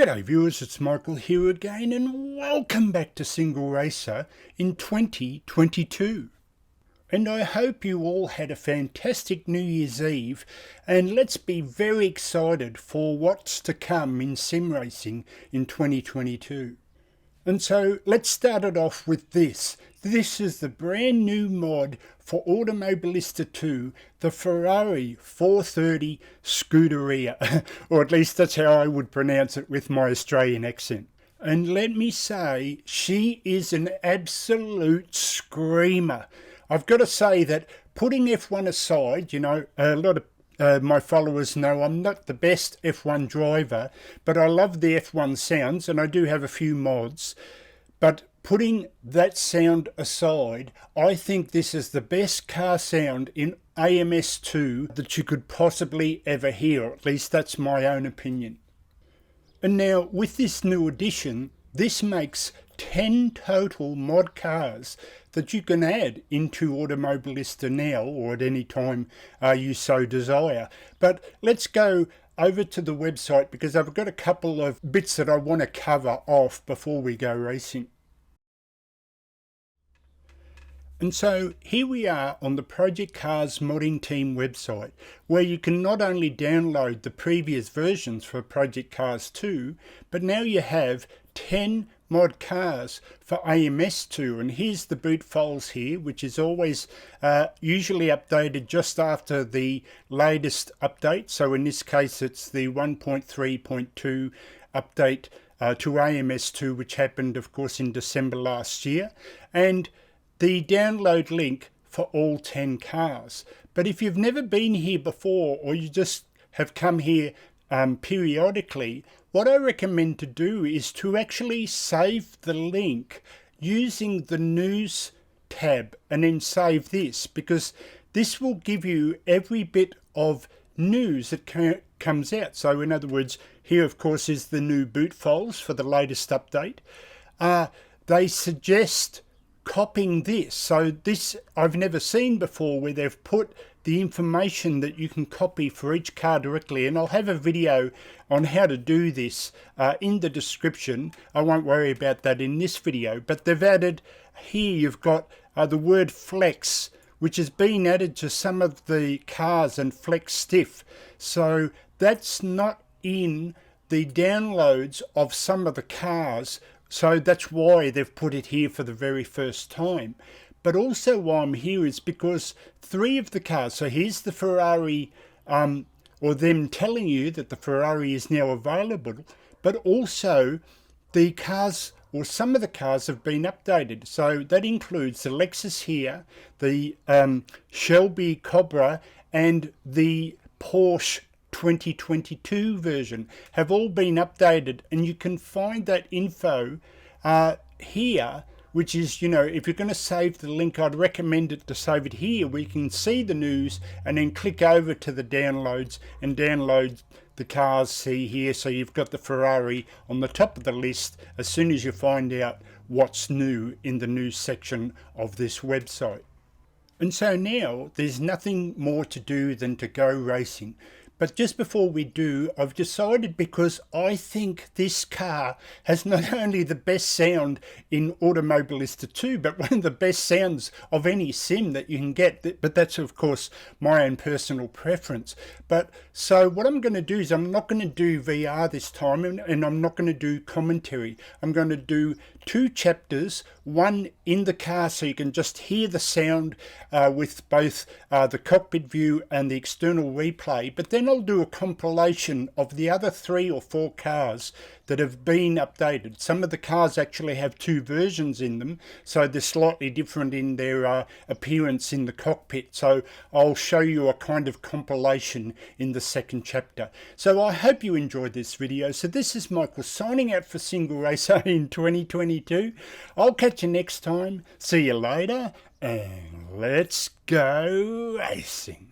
G'day viewers, it's Michael here again and welcome back to Single Racer in 2022. And I hope you all had a fantastic New Year's Eve, and let's be very excited for what's to come in sim racing in 2022. And so let's start it off with this. This is the brand new mod for Automobilista 2, the Ferrari 430 Scuderia, or at least that's how I would pronounce it with my Australian accent. And let me say, she is an absolute screamer. I've got to say that putting F1 aside, you know, a lot of my followers know I'm not the best F1 driver, but I love the F1 sounds and I do have a few mods. But putting that sound aside, I think this is the best car sound in AMS2 that you could possibly ever hear. At least that's my own opinion. And now with this new addition, this makes 10 total mod cars that you can add into Automobilista now or at any time you so desire. But let's go over to the website because I've got a couple of bits that I want to cover off before we go racing. And so here we are on the Project Cars modding team website, where you can not only download the previous versions for Project Cars 2, but now you have 10 mod cars for AMS2. And here's the boot files here, which is always usually updated just after the latest update. So in this case, it's the 1.3.2 update to AMS2, which happened, of course, in December last year. And the download link for all 10 cars. But if you've never been here before, or you just have come here periodically, what I recommend to do is to actually save the link using the news tab and then save this, because this will give you every bit of news that comes out. So in other words, here of course is the new boot files for the latest update. They suggest copying this. So this I've never seen before, where they've put the information that you can copy for each car directly, and I'll have a video on how to do this in the description. I won't worry about that in this video, but they've added here, you've got the word flex, which has been added to some of the cars, and flex stiff. So that's not in the downloads of some of the cars. So that's why they've put it here for the very first time. But also why I'm here is because 3 of the cars, so here's the Ferrari, or them telling you that the Ferrari is now available, but also the cars, or some of the cars have been updated. So that includes the Lexus here, the Shelby Cobra, and the Porsche 2022 version have all been updated, and you can find that info here, which is, you know, if you're going to save the link, I'd recommend it to save it here where you can see the news and then click over to the downloads and download the cars. See here, so you've got the Ferrari on the top of the list as soon as you find out what's new in the news section of this website. And so now there's nothing more to do than to go racing. But just before we do, I've decided, because I think this car has not only the best sound in Automobilista 2, but one of the best sounds of any sim that you can get. But that's, of course, my own personal preference. But so what I'm going to do is I'm not going to do VR this time, and I'm not going to do commentary. I'm going to do 2 chapters, one in the car so you can just hear the sound with both the cockpit view and the external replay, but then I'll do a compilation of the other 3 or 4 cars that have been updated. Some of the cars actually have 2 versions in them, so they're slightly different in their appearance in the cockpit. So I'll show you a kind of compilation in the second chapter. So I hope you enjoyed this video. So this is Michael signing out for Single Racer in 2022. I'll catch you next time. See you later, and let's go racing.